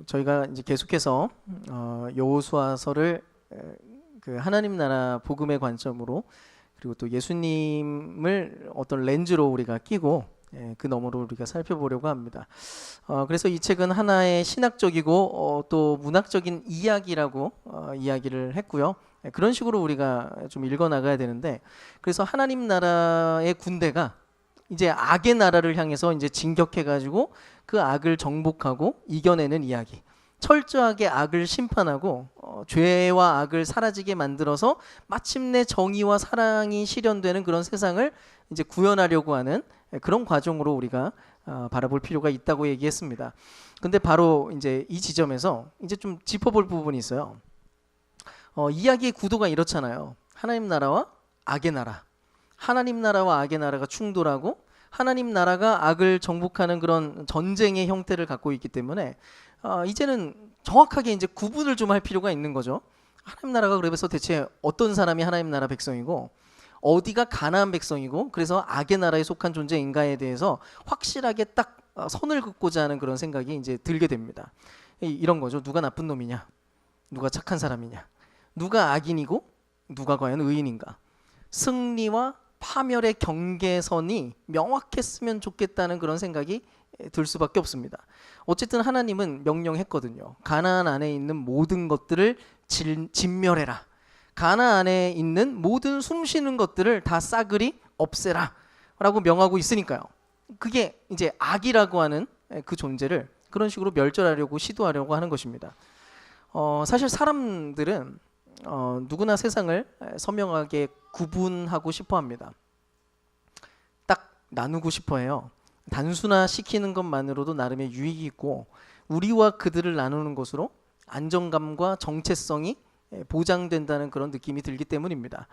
저희가 이제 계속해서 여호수아서를 그 하나님 나라 복음의 관점으로, 그리고 또 예수님을 어떤 렌즈로 우리가 끼고 그 너머로 우리가 살펴보려고 합니다. 그래서 이 책은 하나의 신학적이고 또 문학적인 이야기라고 이야기를 했고요. 그런 식으로 우리가 좀 읽어 나가야 되는데, 그래서 하나님 나라의 군대가 이제 악의 나라를 향해서 이제 진격해가지고 그 악을 정복하고 이겨내는 이야기, 철저하게 악을 심판하고 죄와 악을 사라지게 만들어서 마침내 정의와 사랑이 실현되는 그런 세상을 이제 구현하려고 하는 그런 과정으로 우리가 바라볼 필요가 있다고 얘기했습니다. 근데 바로 이제 이 지점에서 이제 좀 짚어볼 부분이 있어요. 이야기의 구도가 이렇잖아요. 하나님 나라와 악의 나라, 하나님 나라와 악의 나라가 충돌하고 하나님 나라가 악을 정복하는 그런 전쟁의 형태를 갖고 있기 때문에 이제는 정확하게 이제 구분을 좀 할 필요가 있는 거죠. 하나님 나라가 그래서 대체 어떤 사람이 하나님 나라 백성이고 어디가 가나안 백성이고, 그래서 악의 나라에 속한 존재인가에 대해서 확실하게 딱 선을 긋고자 하는 그런 생각이 이제 들게 됩니다. 이런 거죠. 누가 나쁜 놈이냐, 누가 착한 사람이냐, 누가 악인이고 누가 과연 의인인가. 승리와 파멸의 경계선이 명확했으면 좋겠다는 그런 생각이 들 수밖에 없습니다. 어쨌든 하나님은 명령했거든요. 가나안 안에 있는 모든 것들을 진멸해라. 가나안 안에 있는 모든 숨쉬는 것들을 다 싸그리 없애라 라고 명하고 있으니까요. 그게 이제 악이라고 하는 그 존재를 그런 식으로 멸절하려고 시도하려고 하는 것입니다. 사실 사람들은 누구나 세상을 선명하게 구분하고 싶어 합니다. 딱 나누고 싶어 해요. 단순화시키는 것만으로도 나름의 유익이 있고, 우리와 그들을 나누는 것으로 안정감과 정체성이 보장된다는 그런 느낌이 들기 때문입니다.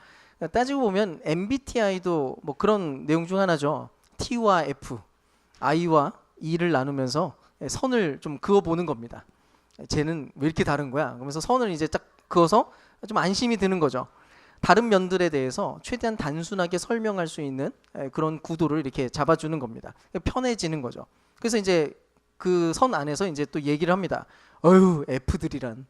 따지고 보면 MBTI도 뭐 그런 내용 중 하나죠. T와 F, I와 E를 나누면서 선을 좀 그어보는 겁니다. 쟤는 왜 이렇게 다른 거야? 그러면서 선을 이제 딱 그어서 좀 안심이 드는 거죠. 다른 면들에 대해서 최대한 단순하게 설명할 수 있는 그런 구도를 이렇게 잡아주는 겁니다. 편해지는 거죠. 그래서 이제 그 선 안에서 이제 또 얘기를 합니다. 어휴, F들이란.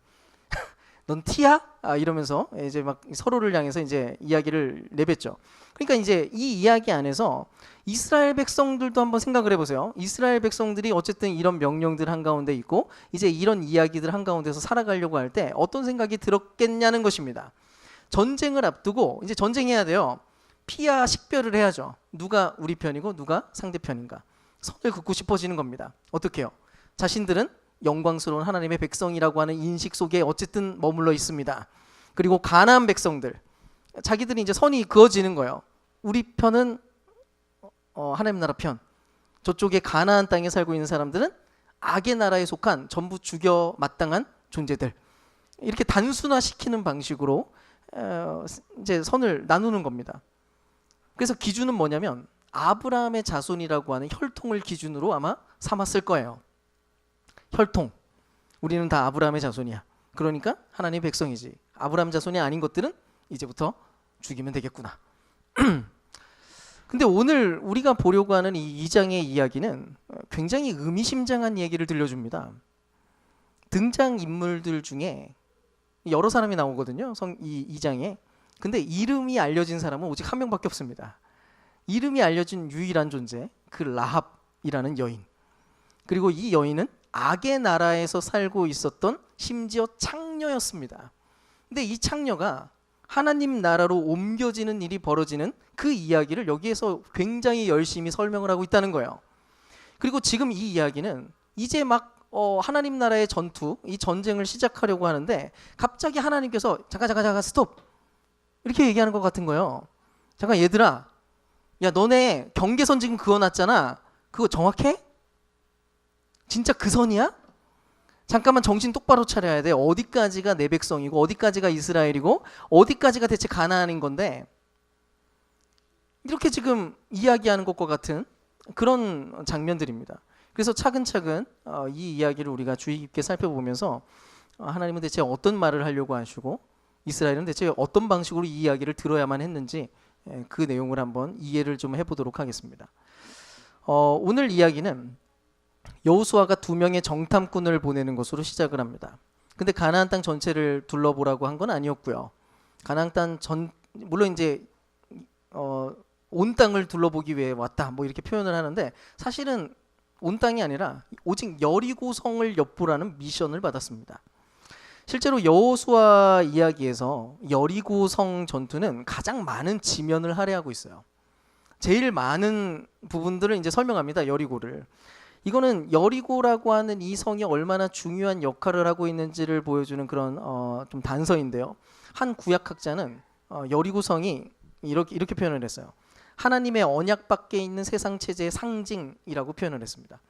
넌 T야? 이러면서 이제 막 서로를 향해서 이제 이야기를 내뱉죠. 그러니까 이제 이 이야기 안에서 이스라엘 백성들도 한번 생각을 해보세요. 이스라엘 백성들이 어쨌든 이런 명령들 한가운데 있고 이제 이런 이야기들 한가운데서 살아가려고 할 때 어떤 생각이 들었겠냐는 것입니다. 전쟁을 앞두고 이제 전쟁해야 돼요. 피와 식별을 해야죠. 누가 우리 편이고 누가 상대편인가. 선을 긋고 싶어지는 겁니다. 어떻게 해요? 자신들은 영광스러운 하나님의 백성이라고 하는 인식 속에 어쨌든 머물러 있습니다. 그리고 가나안 백성들, 자기들이 이제 선이 그어지는 거예요. 우리 편은 하나님 나라 편, 저쪽에 가나안 땅에 살고 있는 사람들은 악의 나라에 속한 전부 죽여 마땅한 존재들. 이렇게 단순화시키는 방식으로 이제 선을 나누는 겁니다. 그래서 기준은 뭐냐면 아브라함의 자손이라고 하는 혈통을 기준으로 아마 삼았을 거예요. 혈통. 우리는 다 아브라함의 자손이야. 그러니까 하나님의 백성이지. 아브라함 자손이 아닌 것들은 이제부터 죽이면 되겠구나. 근데 오늘 우리가 보려고 하는 이 2장의 이야기는 굉장히 의미심장한 얘기를 들려줍니다. 등장인물들 중에 여러 사람이 나오거든요. 이 2장에. 근데 이름이 알려진 사람은 오직 한 명밖에 없습니다. 이름이 알려진 유일한 존재, 그 라합이라는 여인. 그리고 이 여인은 악의 나라에서 살고 있었던 심지어 창녀였습니다. 근데 이 창녀가 하나님 나라로 옮겨지는 일이 벌어지는 그 이야기를 여기에서 굉장히 열심히 설명을 하고 있다는 거예요. 그리고 지금 이 이야기는 이제 막 하나님 나라의 전투, 이 전쟁을 시작하려고 하는데 갑자기 하나님께서 잠깐 스톱 이렇게 얘기하는 것 같은 거예요. 잠깐 얘들아, 야 너네 경계선 지금 그어놨잖아. 그거 정확해? 진짜 그 선이야? 잠깐만 정신 똑바로 차려야 돼. 어디까지가 내 백성이고 어디까지가 이스라엘이고 어디까지가 대체 가나안인 건데, 이렇게 지금 이야기하는 것과 같은 그런 장면들입니다. 그래서 차근차근 이 이야기를 우리가 주의 깊게 살펴보면서 하나님은 대체 어떤 말을 하려고 하시고 이스라엘은 대체 어떤 방식으로 이 이야기를 들어야만 했는지 그 내용을 한번 이해를 좀 해보도록 하겠습니다. 오늘 이야기는 여호수아가 2명의 정탐꾼을 보내는 것으로 시작을 합니다. 근데 가나안 땅 전체를 둘러보라고 한 건 아니었고요. 가나안 땅 물론 이제 온 땅을 둘러보기 위해 왔다 뭐 이렇게 표현을 하는데, 사실은 온 땅이 아니라 오직 여리고성을 엿보라는 미션을 받았습니다. 실제로 여호수아 이야기에서 여리고성 전투는 가장 많은 지면을 할애하고 있어요. 제일 많은 부분들을 이제 설명합니다. 여리고를. 이거는 여리고라고 하는 이 성이 얼마나 중요한 역할을 하고 있는지를 보여주는 그런 좀 단서인데요. 한 구약학자는 여리고성이 이렇게 표현을 했어요. 하나님의 언약 밖에 있는 세상 체제의 상징이라고 표현을 했습니다.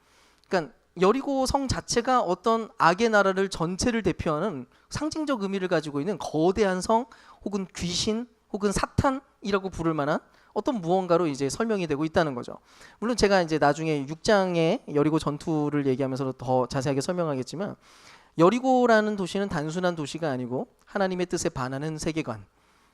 그러니까 여리고 성 자체가 어떤 악의 나라를 전체를 대표하는 상징적 의미를 가지고 있는 거대한 성, 혹은 귀신, 혹은 사탄이라고 부를 만한 어떤 무언가로 이제 설명이 되고 있다는 거죠. 물론 제가 이제 나중에 6장의 여리고 전투를 얘기하면서 더 자세하게 설명하겠지만, 여리고라는 도시는 단순한 도시가 아니고 하나님의 뜻에 반하는 세계관,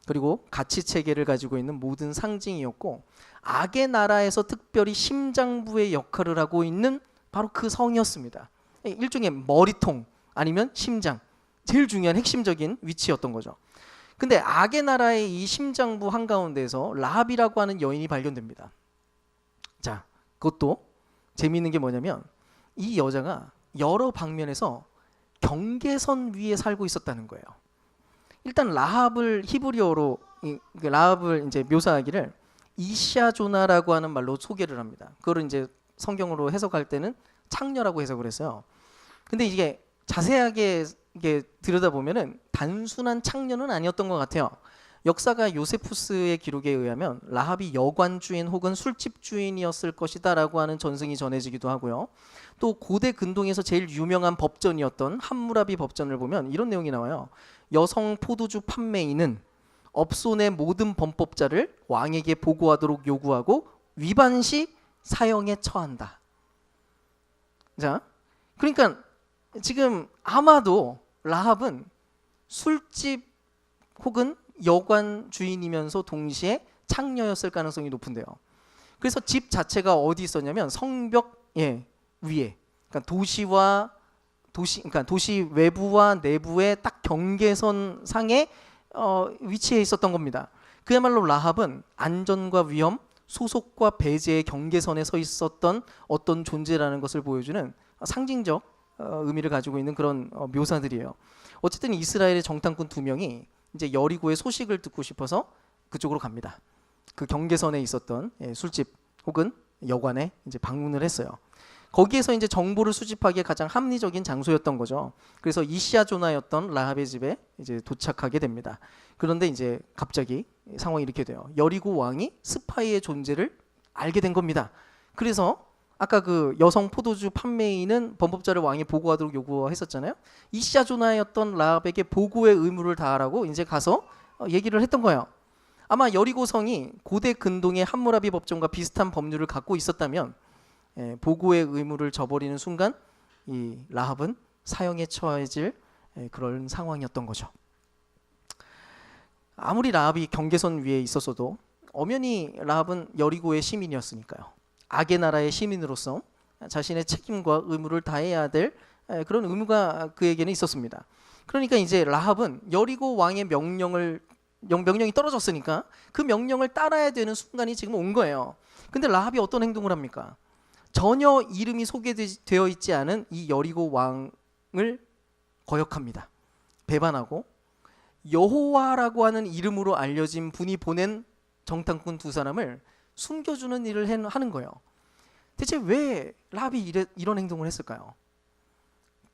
그리고 가치 체계를 가지고 있는 모든 상징이었고, 악의 나라에서 특별히 심장부의 역할을 하고 있는 바로 그 성이었습니다. 일종의 머리통 아니면 심장, 제일 중요한 핵심적인 위치였던 거죠. 근데 악의 나라의 이 심장부 한가운데에서 라합이라고 하는 여인이 발견됩니다. 자, 그것도 재미있는 게 뭐냐면, 이 여자가 여러 방면에서 경계선 위에 살고 있었다는 거예요. 일단 라합을 히브리어로 라합을 이제 묘사하기를 이샤조나라고 하는 말로 소개를 합니다. 그거를 이제 성경으로 해석할 때는 창녀라고 해석을 했어요. 근데 이게 자세하게 이게 들여다보면은 단순한 창녀는 아니었던 것 같아요. 역사가 요세푸스의 기록에 의하면 라합이 여관 주인 혹은 술집 주인이었을 것이다라고 하는 전승이 전해지기도 하고요. 또 고대 근동에서 제일 유명한 법전이었던 함무라비 법전을 보면 이런 내용이 나와요. 여성 포도주 판매인은 업손의 모든 범법자를 왕에게 보고하도록 요구하고 위반 시 사형에 처한다. 자, 그러니까 지금 아마도 라합은 술집 혹은 여관 주인이면서 동시에 창녀였을 가능성이 높은데요. 그래서 집 자체가 어디 있었냐면 성벽 위에, 그러니까 도시 외부와 내부의 딱 경계선 상에 위치해 있었던 겁니다. 그야말로 라합은 안전과 위험, 소속과 배제의 경계선에 서 있었던 어떤 존재라는 것을 보여주는 상징적 의미를 가지고 있는 그런 묘사들이에요. 어쨌든 이스라엘의 정탐꾼 2명이 이제 여리고의 소식을 듣고 싶어서 그쪽으로 갑니다. 그 경계선에 있었던 술집 혹은 여관에 이제 방문을 했어요. 거기에서 이제 정보를 수집하기에 가장 합리적인 장소였던 거죠. 그래서 이시아조나였던 라합의 집에 이제 도착하게 됩니다. 그런데 이제 갑자기 상황이 이렇게 돼요. 여리고 왕이 스파이의 존재를 알게 된 겁니다. 그래서 아까 그 여성 포도주 판매인은 범법자를 왕에 보고하도록 요구했었잖아요. 이시아조나였던 라합에게 보고의 의무를 다하라고 이제 가서 얘기를 했던 거예요. 아마 여리고성이 고대 근동의 함무라비 법정과 비슷한 법률을 갖고 있었다면 보고의 의무를 저버리는 순간 이 라합은 사형에 처해질 그런 상황이었던 거죠. 아무리 라합이 경계선 위에 있었어도 엄연히 라합은 여리고의 시민이었으니까요. 악의 나라의 시민으로서 자신의 책임과 의무를 다해야 될 그런 의무가 그에게는 있었습니다. 그러니까 이제 라합은 여리고 왕의 명령이 떨어졌으니까 그 명령을 따라야 되는 순간이 지금 온 거예요. 근데 라합이 어떤 행동을 합니까? 전혀 이름이 소개되어 있지 않은 이 여리고 왕을 거역합니다. 배반하고 여호와라고 하는 이름으로 알려진 분이 보낸 정탐꾼 2사람을 숨겨주는 일을 하는 거예요. 대체 왜 라합이 이런 행동을 했을까요?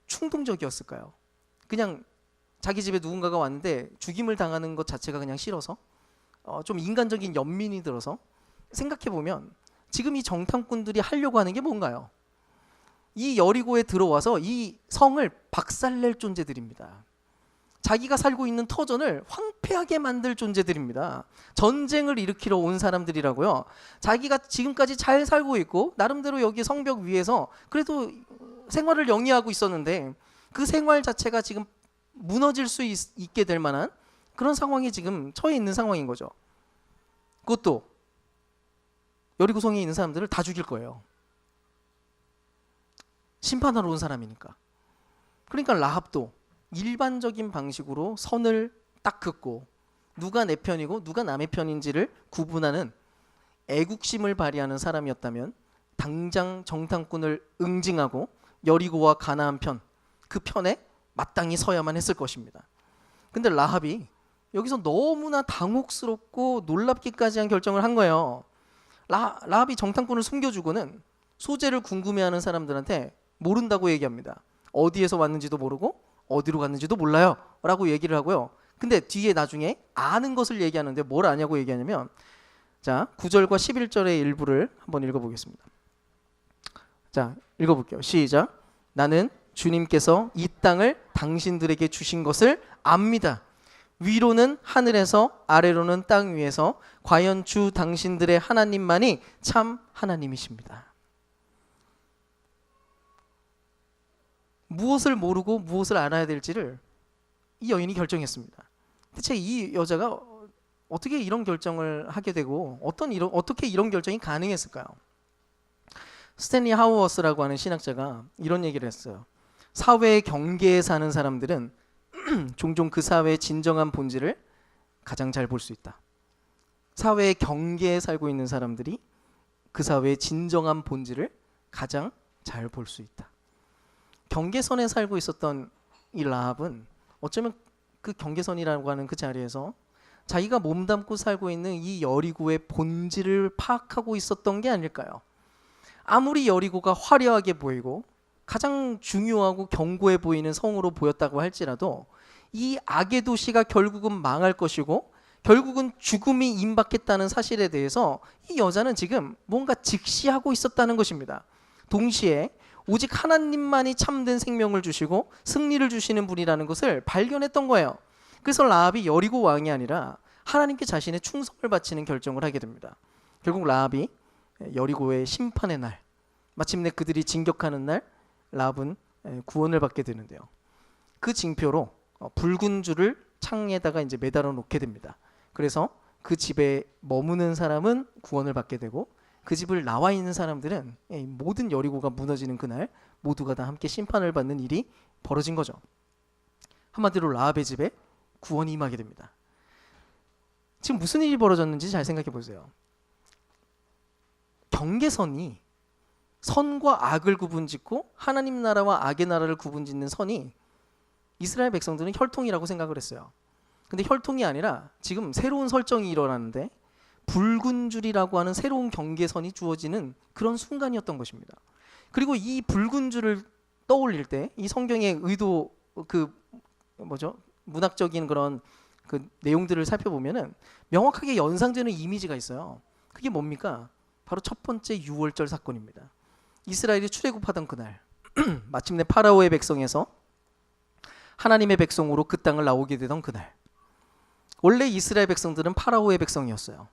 충동적이었을까요? 그냥 자기 집에 누군가가 왔는데 죽임을 당하는 것 자체가 그냥 싫어서 좀 인간적인 연민이 들어서 생각해보면 지금 이 정탐꾼들이 하려고 하는 게 뭔가요? 이 여리고에 들어와서 이 성을 박살낼 존재들입니다. 자기가 살고 있는 터전을 황폐하게 만들 존재들입니다. 전쟁을 일으키러 온 사람들이라고요. 자기가 지금까지 잘 살고 있고 나름대로 여기 성벽 위에서 그래도 생활을 영위하고 있었는데 그 생활 자체가 지금 무너질 수 있게 될 만한 그런 상황에 지금 처해 있는 상황인 거죠. 그것도 여리고성에 있는 사람들을 다 죽일 거예요. 심판하러 온 사람이니까. 그러니까 라합도 일반적인 방식으로 선을 딱 긋고 누가 내 편이고 누가 남의 편인지를 구분하는 애국심을 발휘하는 사람이었다면 당장 정탐꾼을 응징하고 여리고와 가나안 편, 그 편에 마땅히 서야만 했을 것입니다. 근데 라합이 여기서 너무나 당혹스럽고 놀랍기까지 한 결정을 한 거예요. 라합이 정탐꾼을 숨겨주고는 소재를 궁금해하는 사람들한테 모른다고 얘기합니다. 어디에서 왔는지도 모르고 어디로 갔는지도 몰라요 라고 얘기를 하고요. 근데 뒤에 나중에 아는 것을 얘기하는데 뭘 아냐고 얘기하냐면, 자 9절과 11절의 일부를 한번 읽어보겠습니다. 자 읽어볼게요. 시작. 나는 주님께서 이 땅을 당신들에게 주신 것을 압니다. 위로는 하늘에서 아래로는 땅 위에서 과연 주 당신들의 하나님만이 참 하나님이십니다. 무엇을 모르고 무엇을 알아야 될지를 이 여인이 결정했습니다. 대체 이 여자가 어떻게 이런 결정을 하게 되고 어떻게 이런 결정이 가능했을까요? 스탠리 하우어스라고 하는 신학자가 이런 얘기를 했어요. 사회의 경계에 사는 사람들은 종종 그 사회의 진정한 본질을 가장 잘 볼 수 있다. 사회의 경계에 살고 있는 사람들이 그 사회의 진정한 본질을 가장 잘 볼 수 있다. 경계선에 살고 있었던 이 라합은 어쩌면 그 경계선이라고 하는 그 자리에서 자기가 몸담고 살고 있는 이 여리고의 본질을 파악하고 있었던 게 아닐까요? 아무리 여리고가 화려하게 보이고 가장 중요하고 견고해 보이는 성으로 보였다고 할지라도 이 악의 도시가 결국은 망할 것이고 결국은 죽음이 임박했다는 사실에 대해서 이 여자는 지금 뭔가 직시하고 있었다는 것입니다. 동시에 오직 하나님만이 참된 생명을 주시고 승리를 주시는 분이라는 것을 발견했던 거예요. 그래서 라합이 여리고 왕이 아니라 하나님께 자신의 충성을 바치는 결정을 하게 됩니다. 결국 라합이 여리고의 심판의 날, 마침내 그들이 진격하는 날 라합은 구원을 받게 되는데요. 그 징표로 붉은 줄을 창에다가 이제 매달아 놓게 됩니다. 그래서 그 집에 머무는 사람은 구원을 받게 되고 그 집을 나와 있는 사람들은 모든 여리고가 무너지는 그날 모두가 다 함께 심판을 받는 일이 벌어진 거죠. 한마디로 라합의 집에 구원이 임하게 됩니다. 지금 무슨 일이 벌어졌는지 잘 생각해 보세요. 경계선이 선과 악을 구분짓고 하나님 나라와 악의 나라를 구분짓는 선이 이스라엘 백성들은 혈통이라고 생각을 했어요. 근데 혈통이 아니라 지금 새로운 설정이 일어나는데 붉은 줄이라고 하는 새로운 경계선이 주어지는 그런 순간이었던 것입니다. 그리고 이 붉은 줄을 떠올릴 때 이 성경의 의도 문학적인 그런 그 내용들을 살펴보면은 명확하게 연상되는 이미지가 있어요. 그게 뭡니까? 바로 첫 번째 유월절 사건입니다. 이스라엘이 출애굽하던 그날 마침내 파라오의 백성에서 하나님의 백성으로 그 땅을 나오게 되던 그날, 원래 이스라엘 백성들은 파라오의 백성이었어요.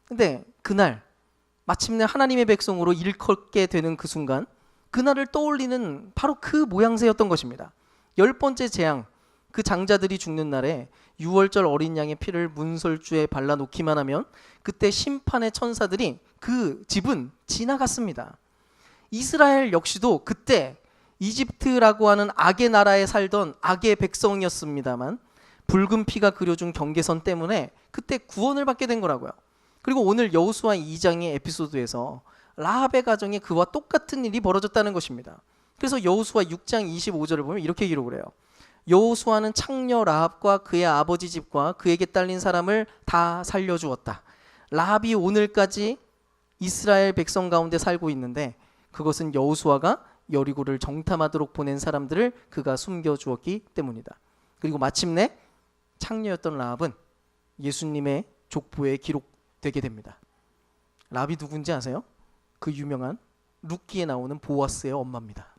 근데 그날 마침내 하나님의 백성으로 일컫게 되는 그 순간, 그날을 떠올리는 바로 그 모양새였던 것입니다. 10번째 재앙, 그 장자들이 죽는 날에 유월절 어린 양의 피를 문설주에 발라놓기만 하면 그때 심판의 천사들이 그 집은 지나갔습니다. 이스라엘 역시도 그때 이집트라고 하는 악의 나라에 살던 악의 백성이었습니다만 붉은 피가 그려준 경계선 때문에 그때 구원을 받게 된 거라고요. 그리고 오늘 여호수아 2장의 에피소드에서 라합의 가정에 그와 똑같은 일이 벌어졌다는 것입니다. 그래서 여호수아 6장 25절을 보면 이렇게 기록을 해요. 여호수아는 창녀 라합과 그의 아버지 집과 그에게 딸린 사람을 다 살려주었다. 라합이 오늘까지 이스라엘 백성 가운데 살고 있는데 그것은 여호수아가 여리고를 정탐하도록 보낸 사람들을 그가 숨겨주었기 때문이다. 그리고 마침내 창녀였던 라합은 예수님의 족보에 기록되게 됩니다. 라합이 누군지 아세요? 그 유명한 룻기에 나오는 보아스의 엄마입니다.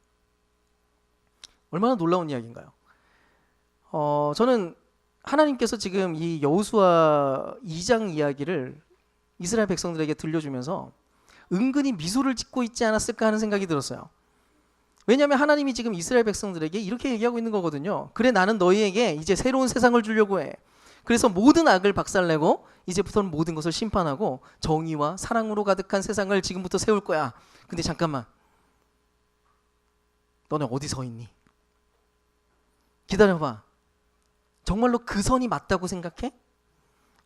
얼마나 놀라운 이야기인가요? 저는 하나님께서 지금 이 여호수아 2장 이야기를 이스라엘 백성들에게 들려주면서 은근히 미소를 짓고 있지 않았을까 하는 생각이 들었어요. 왜냐하면 하나님이 지금 이스라엘 백성들에게 이렇게 얘기하고 있는 거거든요. 그래, 나는 너희에게 이제 새로운 세상을 주려고 해. 그래서 모든 악을 박살내고 이제부터는 모든 것을 심판하고 정의와 사랑으로 가득한 세상을 지금부터 세울 거야. 근데 잠깐만, 너네 어디 서 있니? 기다려봐. 정말로 그 선이 맞다고 생각해?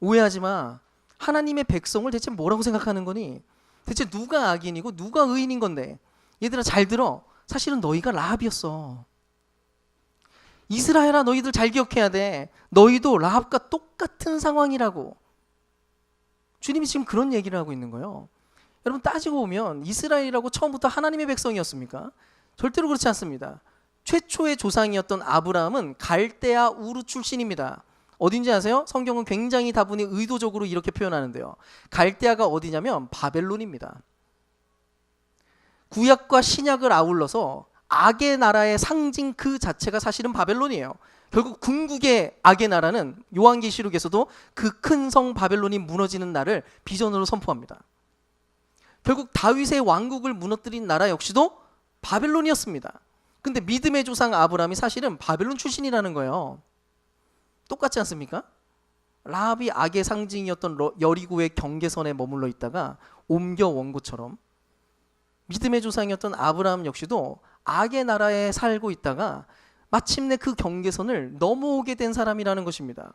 오해하지 마. 하나님의 백성을 대체 뭐라고 생각하는 거니? 대체 누가 악인이고 누가 의인인 건데? 얘들아 잘 들어. 사실은 너희가 라합이었어. 이스라엘아, 너희들 잘 기억해야 돼. 너희도 라합과 똑같은 상황이라고. 주님이 지금 그런 얘기를 하고 있는 거예요. 여러분 따지고 보면 이스라엘이라고 처음부터 하나님의 백성이었습니까? 절대로 그렇지 않습니다. 최초의 조상이었던 아브라함은 갈대아 우르 출신입니다. 어딘지 아세요? 성경은 굉장히 다분히 의도적으로 이렇게 표현하는데요. 갈대아가 어디냐면 바벨론입니다. 구약과 신약을 아울러서 악의 나라의 상징 그 자체가 사실은 바벨론이에요. 결국 궁극의 악의 나라는 요한계시록에서도 그 큰 성 바벨론이 무너지는 날을 비전으로 선포합니다. 결국 다윗의 왕국을 무너뜨린 나라 역시도 바벨론이었습니다. 근데 믿음의 조상 아브라함이 사실은 바벨론 출신이라는 거예요. 똑같지 않습니까? 라합이 악의 상징이었던 여리고의 경계선에 머물러 있다가 옮겨 온 것처럼 믿음의 조상이었던 아브라함 역시도 악의 나라에 살고 있다가 마침내 그 경계선을 넘어오게 된 사람이라는 것입니다.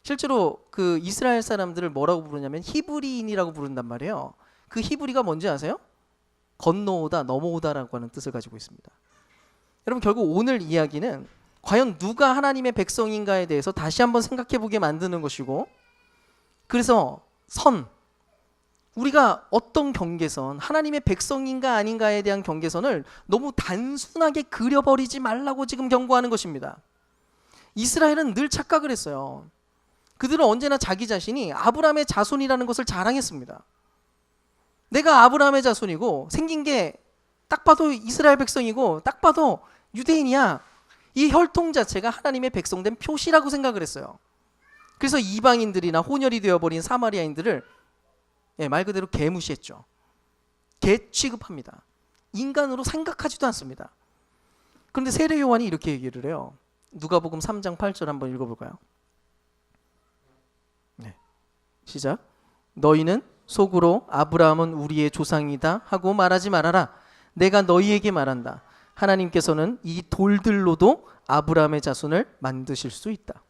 실제로 그 이스라엘 사람들을 뭐라고 부르냐면 히브리인이라고 부른단 말이에요. 그 히브리가 뭔지 아세요? 건너오다, 넘어오다라고 하는 뜻을 가지고 있습니다. 여러분 결국 오늘 이야기는 과연 누가 하나님의 백성인가에 대해서 다시 한번 생각해 보게 만드는 것이고, 그래서 우리가 어떤 경계선, 하나님의 백성인가 아닌가에 대한 경계선을 너무 단순하게 그려버리지 말라고 지금 경고하는 것입니다. 이스라엘은 늘 착각을 했어요. 그들은 언제나 자기 자신이 아브라함의 자손이라는 것을 자랑했습니다. 내가 아브라함의 자손이고 생긴 게 딱 봐도 이스라엘 백성이고 딱 봐도 유대인이야. 이 혈통 자체가 하나님의 백성된 표시라고 생각을 했어요. 그래서 이방인들이나 혼혈이 되어버린 사마리아인들을 말 그대로 개무시했죠. 개 취급합니다. 인간으로 생각하지도 않습니다. 그런데 세례 요한이 이렇게 얘기를 해요. 누가복음 3장 8절 한번 읽어볼까요? 네, 시작. 너희는 속으로 아브라함은 우리의 조상이다 하고 말하지 말아라. 내가 너희에게 말한다. 하나님께서는 이 돌들로도 아브라함의 자손을 만드실 수 있다.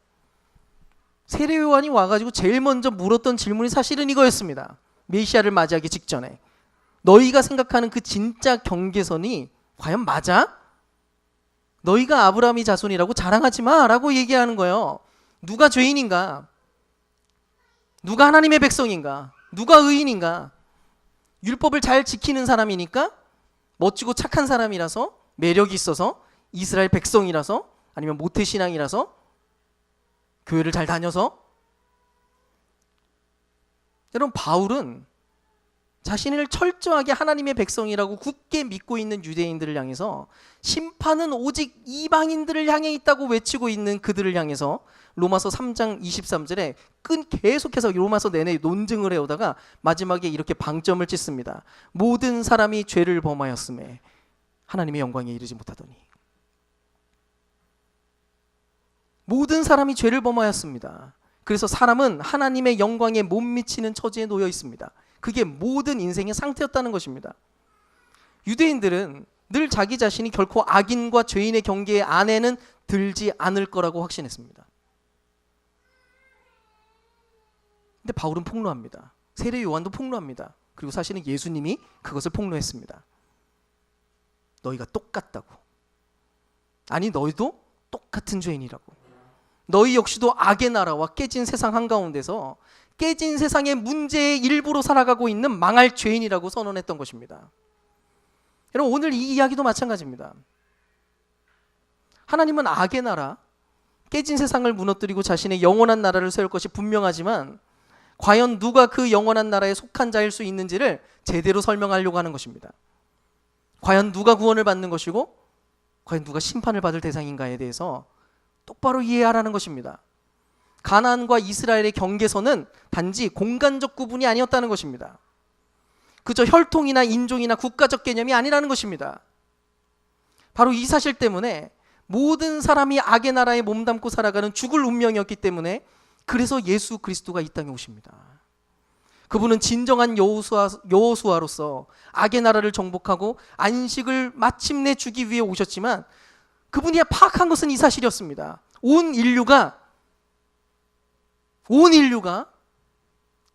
세례 요한이 와가지고 제일 먼저 물었던 질문이 사실은 이거였습니다. 메시아를 맞이하기 직전에 너희가 생각하는 그 진짜 경계선이 과연 맞아? 너희가 아브라함이 자손이라고 자랑하지 마라고 얘기하는 거예요. 누가 죄인인가? 누가 하나님의 백성인가? 누가 의인인가? 율법을 잘 지키는 사람이니까, 멋지고 착한 사람이라서, 매력이 있어서, 이스라엘 백성이라서, 아니면 모태신앙이라서, 교회를 잘 다녀서. 여러분 바울은 자신을 철저하게 하나님의 백성이라고 굳게 믿고 있는 유대인들을 향해서 심판은 오직 이방인들을 향해 있다고 외치고 있는 그들을 향해서 로마서 3장 23절에 계속해서 로마서 내내 논증을 해오다가 마지막에 이렇게 방점을 찍습니다. 모든 사람이 죄를 범하였음에 하나님의 영광에 이르지 못하더니. 모든 사람이 죄를 범하였습니다. 그래서 사람은 하나님의 영광에 못 미치는 처지에 놓여 있습니다. 그게 모든 인생의 상태였다는 것입니다. 유대인들은 늘 자기 자신이 결코 악인과 죄인의 경계 안에는 들지 않을 거라고 확신했습니다. 근데 바울은 폭로합니다. 세례 요한도 폭로합니다. 그리고 사실은 예수님이 그것을 폭로했습니다. 너희가 똑같다고. 아니 너희도 똑같은 죄인이라고. 너희 역시도 악의 나라와 깨진 세상 한가운데서 깨진 세상의 문제의 일부로 살아가고 있는 망할 죄인이라고 선언했던 것입니다. 여러분 오늘 이 이야기도 마찬가지입니다. 하나님은 악의 나라, 깨진 세상을 무너뜨리고 자신의 영원한 나라를 세울 것이 분명하지만 과연 누가 그 영원한 나라에 속한 자일 수 있는지를 제대로 설명하려고 하는 것입니다. 과연 누가 구원을 받는 것이고 과연 누가 심판을 받을 대상인가에 대해서 똑바로 이해하라는 것입니다. 가나안과 이스라엘의 경계선은 단지 공간적 구분이 아니었다는 것입니다. 그저 혈통이나 인종이나 국가적 개념이 아니라는 것입니다. 바로 이 사실 때문에 모든 사람이 악의 나라에 몸담고 살아가는 죽을 운명이었기 때문에 그래서 예수 그리스도가 이 땅에 오십니다. 그분은 진정한 여호수아로서 악의 나라를 정복하고 안식을 마침내 주기 위해 오셨지만 그분이 파악한 것은 이 사실이었습니다. 온 인류가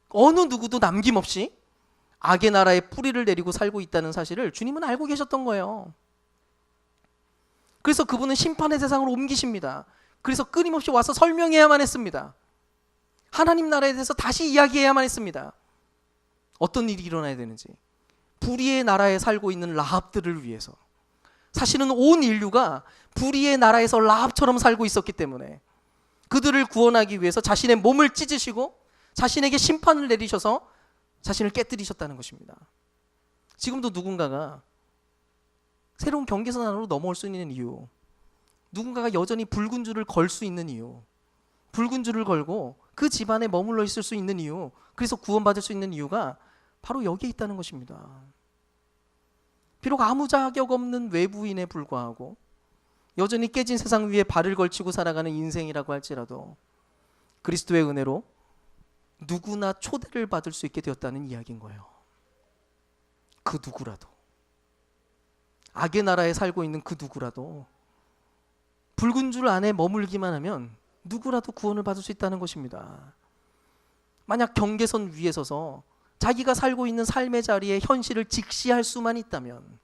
어느 누구도 남김없이 악의 나라에 뿌리를 내리고 살고 있다는 사실을 주님은 알고 계셨던 거예요. 그래서 그분은 심판의 대상으로 옮기십니다. 그래서 끊임없이 와서 설명해야만 했습니다. 하나님 나라에 대해서 다시 이야기해야만 했습니다. 어떤 일이 일어나야 되는지. 불의의 나라에 살고 있는 라합들을 위해서. 사실은 온 인류가 불의의 나라에서 라합처럼 살고 있었기 때문에 그들을 구원하기 위해서 자신의 몸을 찢으시고 자신에게 심판을 내리셔서 자신을 깨뜨리셨다는 것입니다. 지금도 누군가가 새로운 경계선 안으로 넘어올 수 있는 이유, 누군가가 여전히 붉은 줄을 걸 수 있는 이유, 붉은 줄을 걸고 그 집안에 머물러 있을 수 있는 이유, 그래서 구원받을 수 있는 이유가 바로 여기에 있다는 것입니다. 비록 아무 자격 없는 외부인에 불과하고 여전히 깨진 세상 위에 발을 걸치고 살아가는 인생이라고 할지라도 그리스도의 은혜로 누구나 초대를 받을 수 있게 되었다는 이야기인 거예요. 그 누구라도, 악의 나라에 살고 있는 그 누구라도 붉은 줄 안에 머물기만 하면 누구라도 구원을 받을 수 있다는 것입니다. 만약 경계선 위에 서서 자기가 살고 있는 삶의 자리에 현실을 직시할 수만 있다면,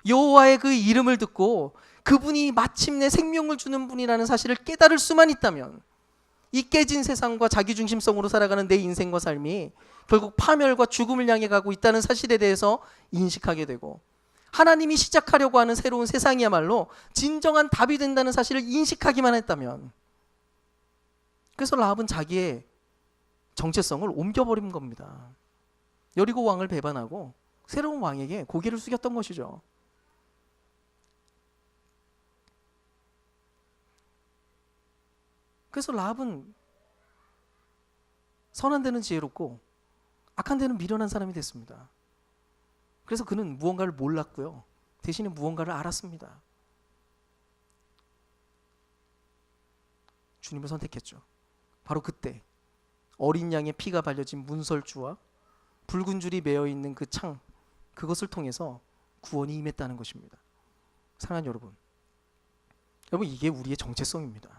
여호와의 그 이름을 듣고 그분이 마침내 생명을 주는 분이라는 사실을 깨달을 수만 있다면, 이 깨진 세상과 자기중심성으로 살아가는 내 인생과 삶이 결국 파멸과 죽음을 향해 가고 있다는 사실에 대해서 인식하게 되고, 하나님이 시작하려고 하는 새로운 세상이야말로 진정한 답이 된다는 사실을 인식하기만 했다면, 그래서 라합은 자기의 정체성을 옮겨버린 겁니다. 여리고 왕을 배반하고 새로운 왕에게 고개를 숙였던 것이죠. 그래서 라합은 선한 데는 지혜롭고 악한 데는 미련한 사람이 됐습니다. 그래서 그는 무언가를 몰랐고요, 대신에 무언가를 알았습니다. 주님을 선택했죠. 바로 그때 어린 양의 피가 발려진 문설주와 붉은 줄이 매어 있는 그 창, 그것을 통해서 구원이 임했다는 것입니다. 사랑하는 여러분, 이게 우리의 정체성입니다.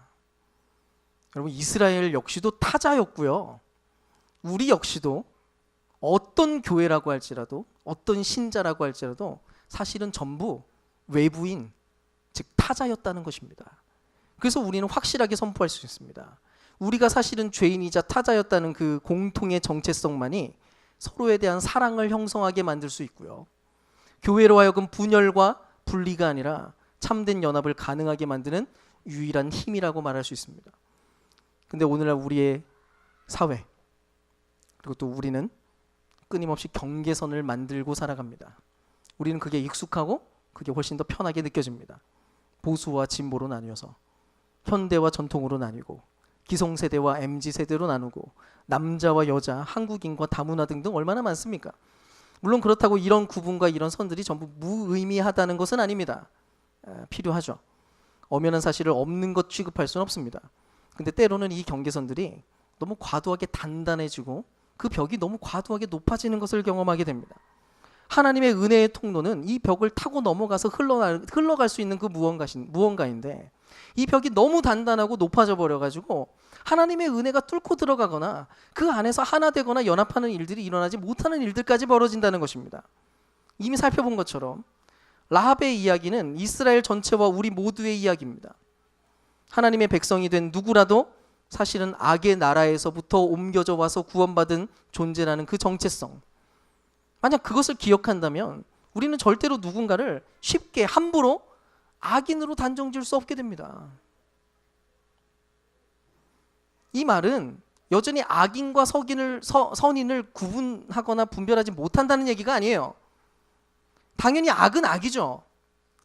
여러분, 이스라엘 역시도 타자였고요, 우리 역시도 어떤 교회라고 할지라도, 어떤 신자라고 할지라도 사실은 전부 외부인, 즉 타자였다는 것입니다. 그래서 우리는 확실하게 선포할 수 있습니다. 우리가 사실은 죄인이자 타자였다는 그 공통의 정체성만이 서로에 대한 사랑을 형성하게 만들 수 있고요, 교회로 하여금 분열과 분리가 아니라 참된 연합을 가능하게 만드는 유일한 힘이라고 말할 수 있습니다. 근데 오늘날 우리의 사회, 그리고 또 우리는 끊임없이 경계선을 만들고 살아갑니다. 우리는 그게 익숙하고 그게 훨씬 더 편하게 느껴집니다. 보수와 진보로 나뉘어서, 현대와 전통으로 나뉘고, 기성세대와 MZ세대로 나누고, 남자와 여자, 한국인과 다문화 등등 얼마나 많습니까? 물론 그렇다고 이런 구분과 이런 선들이 전부 무의미하다는 것은 아닙니다. 필요하죠. 엄연한 사실을 없는 것 취급할 수는 없습니다. 근데 때로는 이 경계선들이 너무 과도하게 단단해지고 그 벽이 너무 과도하게 높아지는 것을 경험하게 됩니다. 하나님의 은혜의 통로는 이 벽을 타고 넘어가서 흘러갈 수 있는 그 무언가인데, 이 벽이 너무 단단하고 높아져 버려가지고 하나님의 은혜가 뚫고 들어가거나 그 안에서 하나 되거나 연합하는 일들이 일어나지 못하는 일들까지 벌어진다는 것입니다. 이미 살펴본 것처럼 라합의 이야기는 이스라엘 전체와 우리 모두의 이야기입니다. 하나님의 백성이 된 누구라도 사실은 악의 나라에서부터 옮겨져 와서 구원받은 존재라는 그 정체성, 만약 그것을 기억한다면 우리는 절대로 누군가를 쉽게 함부로 악인으로 단정 지을 수 없게 됩니다. 이 말은 여전히 악인과 선인을 구분하거나 분별하지 못한다는 얘기가 아니에요. 당연히 악은 악이죠.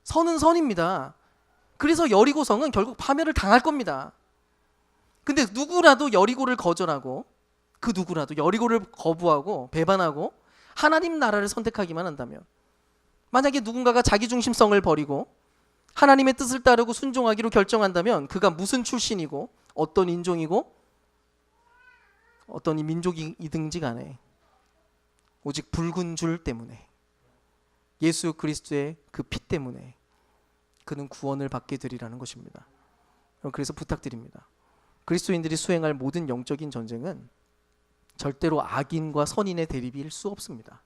선은 선입니다. 그래서 여리고성은 결국 파멸을 당할 겁니다. 근데 누구라도 여리고를 거절하고, 그 누구라도 여리고를 거부하고 배반하고 하나님 나라를 선택하기만 한다면, 만약에 누군가가 자기중심성을 버리고 하나님의 뜻을 따르고 순종하기로 결정한다면 그가 무슨 출신이고 어떤 인종이고 어떤 이 민족이든지 간에 오직 붉은 줄 때문에, 예수 그리스도의 그 피 때문에 그는 구원을 받게 되리라는 것입니다. 그래서 부탁드립니다. 그리스도인들이 수행할 모든 영적인 전쟁은 절대로 악인과 선인의 대립일 수 없습니다.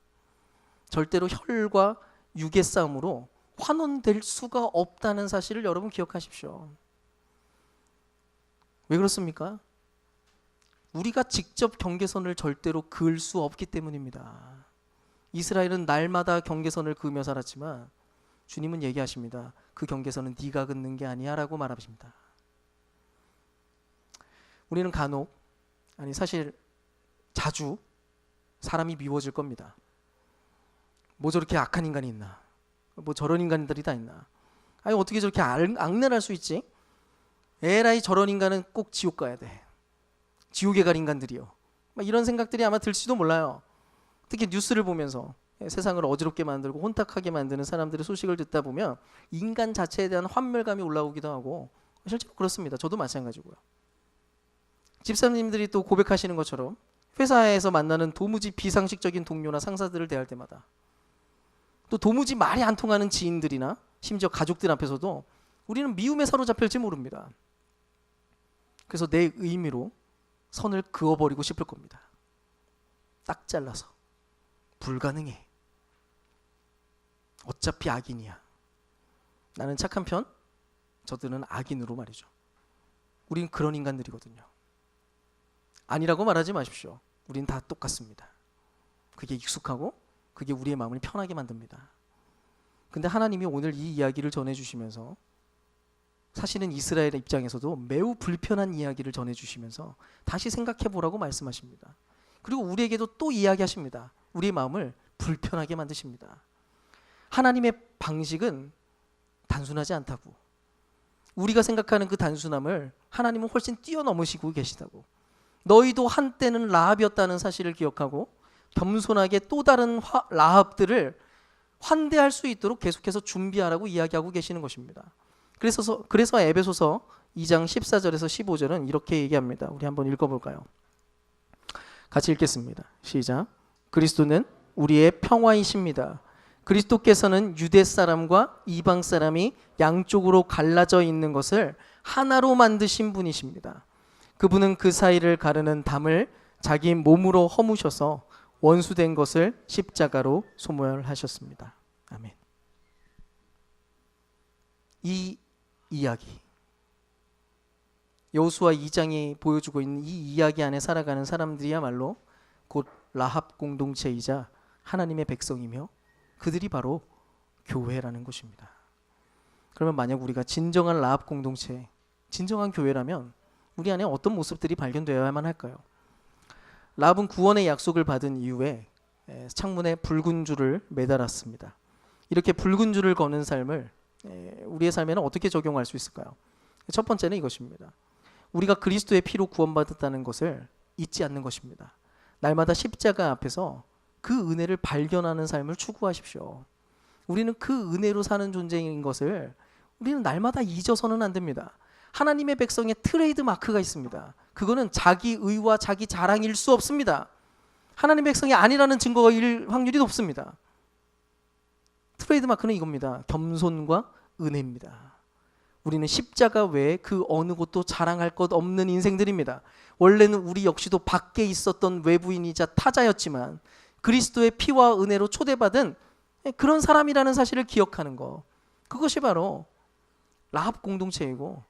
절대로 혈과 육의 싸움으로 환원될 수가 없다는 사실을 여러분 기억하십시오. 왜 그렇습니까? 우리가 직접 경계선을 절대로 그을 수 없기 때문입니다. 이스라엘은 날마다 경계선을 그으며 살았지만 주님은 얘기하십니다. 그 경계선은 네가 긋는 게 아니야 라고 말하십니다. 우리는 간혹, 아니 사실 자주 사람이 미워질 겁니다. 뭐 저렇게 악한 인간이 있나, 뭐 저런 인간들이 다 있나, 아니 어떻게 저렇게 악랄할 수 있지, 에라이 저런 인간은 꼭 지옥 가야 돼, 지옥에 갈 인간들이요, 막 이런 생각들이 아마 들지도 몰라요. 특히 뉴스를 보면서 세상을 어지럽게 만들고 혼탁하게 만드는 사람들의 소식을 듣다 보면 인간 자체에 대한 환멸감이 올라오기도 하고, 실제로 그렇습니다. 저도 마찬가지고요. 집사님들이 또 고백하시는 것처럼 회사에서 만나는 도무지 비상식적인 동료나 상사들을 대할 때마다, 또 도무지 말이 안 통하는 지인들이나 심지어 가족들 앞에서도 우리는 미움에 사로잡힐지 모릅니다. 그래서 내 의미로 선을 그어버리고 싶을 겁니다. 딱 잘라서. 불가능해. 어차피 악인이야. 나는 착한 편, 저들은 악인으로 말이죠. 우린 그런 인간들이거든요. 아니라고 말하지 마십시오. 우린 다 똑같습니다. 그게 익숙하고 그게 우리의 마음을 편하게 만듭니다. 근데 하나님이 오늘 이 이야기를 전해주시면서, 사실은 이스라엘의 입장에서도 매우 불편한 이야기를 전해주시면서 다시 생각해보라고 말씀하십니다. 그리고 우리에게도 또 이야기하십니다. 우리의 마음을 불편하게 만드십니다. 하나님의 방식은 단순하지 않다고, 우리가 생각하는 그 단순함을 하나님은 훨씬 뛰어넘으시고 계시다고, 너희도 한때는 라합이었다는 사실을 기억하고 겸손하게 또 다른 라합들을 환대할 수 있도록 계속해서 준비하라고 이야기하고 계시는 것입니다. 그래서 에베소서 2장 14절에서 15절은 이렇게 얘기합니다. 우리 한번 읽어볼까요? 같이 읽겠습니다. 시작. 그리스도는 우리의 평화이십니다. 그리스도께서는 유대 사람과 이방 사람이 양쪽으로 갈라져 있는 것을 하나로 만드신 분이십니다. 그분은 그 사이를 가르는 담을 자기 몸으로 허무셔서 원수된 것을 십자가로 소멸하셨습니다. 아멘. 이 이야기, 여호수아 2장이 보여주고 있는 이 이야기 안에 살아가는 사람들이야말로 곧 라합 공동체이자 하나님의 백성이며 그들이 바로 교회라는 것입니다. 그러면 만약 우리가 진정한 라합 공동체, 진정한 교회라면 우리 안에 어떤 모습들이 발견되어야만 할까요? 라합은 구원의 약속을 받은 이후에 창문에 붉은 줄을 매달았습니다. 이렇게 붉은 줄을 거는 삶을 우리의 삶에는 어떻게 적용할 수 있을까요? 첫 번째는 이것입니다. 우리가 그리스도의 피로 구원받았다는 것을 잊지 않는 것입니다. 날마다 십자가 앞에서 그 은혜를 발견하는 삶을 추구하십시오. 우리는 그 은혜로 사는 존재인 것을 우리는 날마다 잊어서는 안 됩니다. 하나님의 백성의 트레이드 마크가 있습니다. 그거는 자기 의와 자기 자랑일 수 없습니다. 하나님의 백성이 아니라는 증거일 확률이 높습니다. 트레이드 마크는 이겁니다. 겸손과 은혜입니다. 우리는 십자가 외에 그 어느 곳도 자랑할 것 없는 인생들입니다. 원래는 우리 역시도 밖에 있었던 외부인이자 타자였지만 그리스도의 피와 은혜로 초대받은 그런 사람이라는 사실을 기억하는 것, 그것이 바로 라합 공동체이고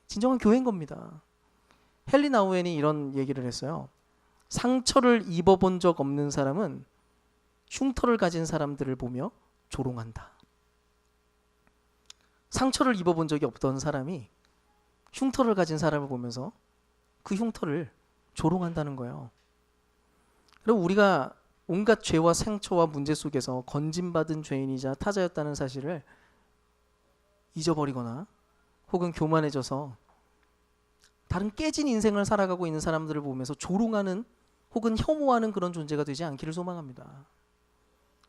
진정한 교회인 겁니다. 헨리 나우엔이 이런 얘기를 했어요. 상처를 입어본 적 없는 사람은 흉터를 가진 사람들을 보며 조롱한다. 상처를 입어본 적이 없던 사람이 흉터를 가진 사람을 보면서 그 흉터를 조롱한다는 거예요. 그리고 우리가 온갖 죄와 상처와 문제 속에서 건진받은 죄인이자 타자였다는 사실을 잊어버리거나 혹은 교만해져서 다른 깨진 인생을 살아가고 있는 사람들을 보면서 조롱하는 혹은 혐오하는 그런 존재가 되지 않기를 소망합니다.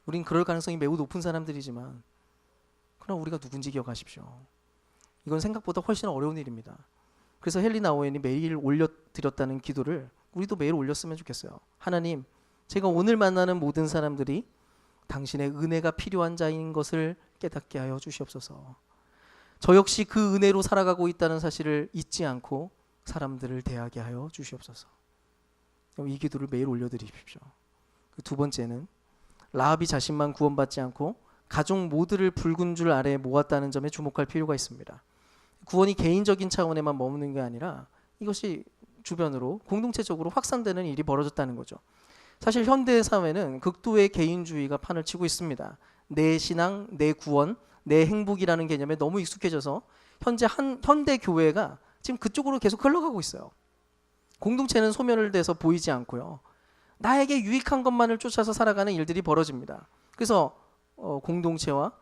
우린 그럴 가능성이 매우 높은 사람들이지만 그러나 우리가 누군지 기억하십시오. 이건 생각보다 훨씬 어려운 일입니다. 그래서 헨리 나우엔이 매일 올려드렸다는 기도를 우리도 매일 올렸으면 좋겠어요. 하나님, 제가 오늘 만나는 모든 사람들이 당신의 은혜가 필요한 자인 것을 깨닫게 하여 주시옵소서. 저 역시 그 은혜로 살아가고 있다는 사실을 잊지 않고 사람들을 대하게 하여 주시옵소서. 이 기도를 매일 올려드리십시오. 두 번째는 라합이 자신만 구원받지 않고 가족 모두를 붉은 줄 아래에 모았다는 점에 주목할 필요가 있습니다. 구원이 개인적인 차원에만 머무는 게 아니라 이것이 주변으로 공동체적으로 확산되는 일이 벌어졌다는 거죠. 사실 현대 사회는 극도의 개인주의가 판을 치고 있습니다. 내 신앙, 내 구원, 내 행복이라는 개념에 너무 익숙해져서 현대 교회가 지금 그쪽으로 계속 흘러가고 있어요. 공동체는 소멸을 돼서 보이지 않고요. 나에게 유익한 것만을 쫓아서 살아가는 일들이 벌어집니다. 그래서 공동체와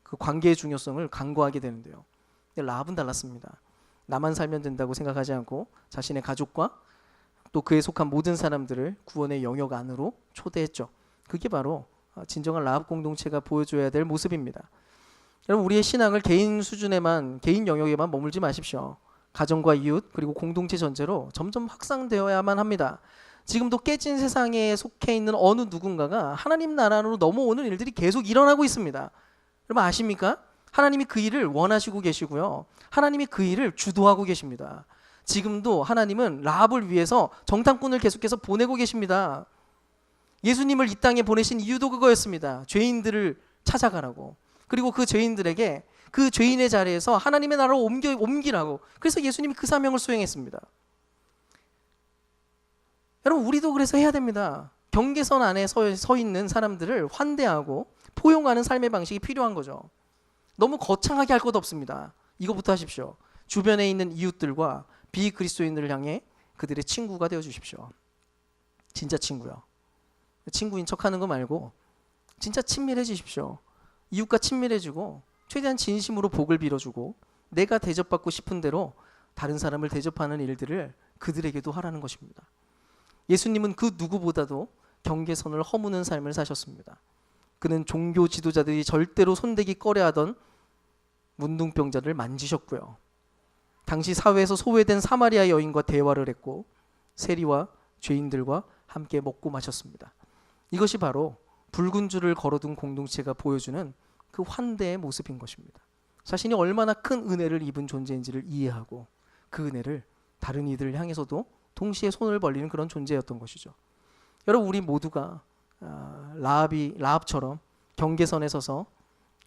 그 관계의 중요성을 간과하게 되는데요. 근데 라합은 달랐습니다. 나만 살면 된다고 생각하지 않고 자신의 가족과 또 그에 속한 모든 사람들을 구원의 영역 안으로 초대했죠. 그게 바로 진정한 라합 공동체가 보여줘야 될 모습입니다. 여러분, 우리의 신앙을 개인 수준에만, 개인 영역에만 머물지 마십시오. 가정과 이웃 그리고 공동체 전체로 점점 확산되어야만 합니다. 지금도 깨진 세상에 속해 있는 어느 누군가가 하나님 나라로 넘어오는 일들이 계속 일어나고 있습니다. 여러분 아십니까? 하나님이 그 일을 원하시고 계시고요. 하나님이 그 일을 주도하고 계십니다. 지금도 하나님은 라합을 위해서 정탐꾼을 계속해서 보내고 계십니다. 예수님을 이 땅에 보내신 이유도 그거였습니다. 죄인들을 찾아가라고. 그리고 그 죄인들에게 그 죄인의 자리에서 하나님의 나라로 옮기라고. 그래서 예수님이 그 사명을 수행했습니다. 여러분 우리도 그래서 해야 됩니다. 경계선 안에 서 있는 사람들을 환대하고 포용하는 삶의 방식이 필요한 거죠. 너무 거창하게 할 것 없습니다. 이거부터 하십시오. 주변에 있는 이웃들과 비그리스도인들을 향해 그들의 친구가 되어 주십시오. 진짜 친구요. 친구인 척하는 거 말고 진짜 친밀해지십시오. 이웃과 친밀해지고 최대한 진심으로 복을 빌어주고 내가 대접받고 싶은 대로 다른 사람을 대접하는 일들을 그들에게도 하라는 것입니다. 예수님은 그 누구보다도 경계선을 허무는 삶을 사셨습니다. 그는 종교 지도자들이 절대로 손대기 꺼려하던 문둥병자를 만지셨고요. 당시 사회에서 소외된 사마리아 여인과 대화를 했고 세리와 죄인들과 함께 먹고 마셨습니다. 이것이 바로 붉은 줄을 걸어둔 공동체가 보여주는 그 환대의 모습인 것입니다. 자신이 얼마나 큰 은혜를 입은 존재인지를 이해하고 그 은혜를 다른 이들을 향해서도 동시에 손을 벌리는 그런 존재였던 것이죠. 여러분 우리 모두가 라합처럼 경계선에 서서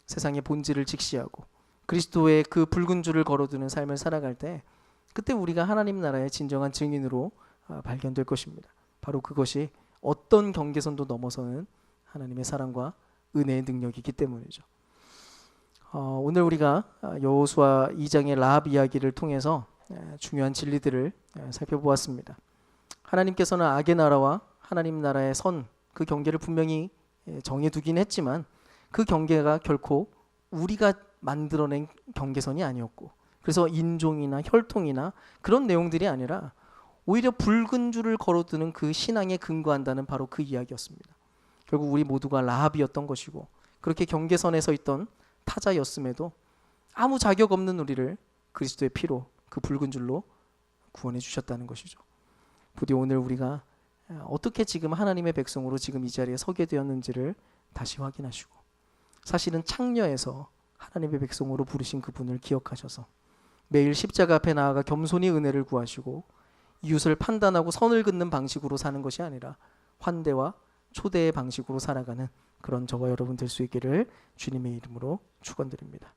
세상의 본질을 직시하고 그리스도의 그 붉은 줄을 걸어두는 삶을 살아갈 때 그때 우리가 하나님 나라의 진정한 증인으로 발견될 것입니다. 바로 그것이 어떤 경계선도 넘어서는 하나님의 사랑과 은혜의 능력이기 때문이죠. 오늘 우리가 여호수아 2장의 라합 이야기를 통해서 중요한 진리들을 살펴보았습니다. 하나님께서는 악의 나라와 하나님 나라의 선, 그 경계를 분명히 정해두긴 했지만 그 경계가 결코 우리가 만들어낸 경계선이 아니었고 그래서 인종이나 혈통이나 그런 내용들이 아니라 오히려 붉은 줄을 걸어두는 그 신앙에 근거한다는 바로 그 이야기였습니다. 결국 우리 모두가 라합이었던 것이고 그렇게 경계선에 서 있던 타자였음에도 아무 자격 없는 우리를 그리스도의 피로 그 붉은 줄로 구원해 주셨다는 것이죠. 부디 오늘 우리가 어떻게 지금 하나님의 백성으로 지금 이 자리에 서게 되었는지를 다시 확인하시고 사실은 창녀에서 하나님의 백성으로 부르신 그분을 기억하셔서 매일 십자가 앞에 나아가 겸손히 은혜를 구하시고 이웃을 판단하고 선을 긋는 방식으로 사는 것이 아니라 환대와 초대의 방식으로 살아가는 그런 저와 여러분 될 수 있기를 주님의 이름으로 축원드립니다.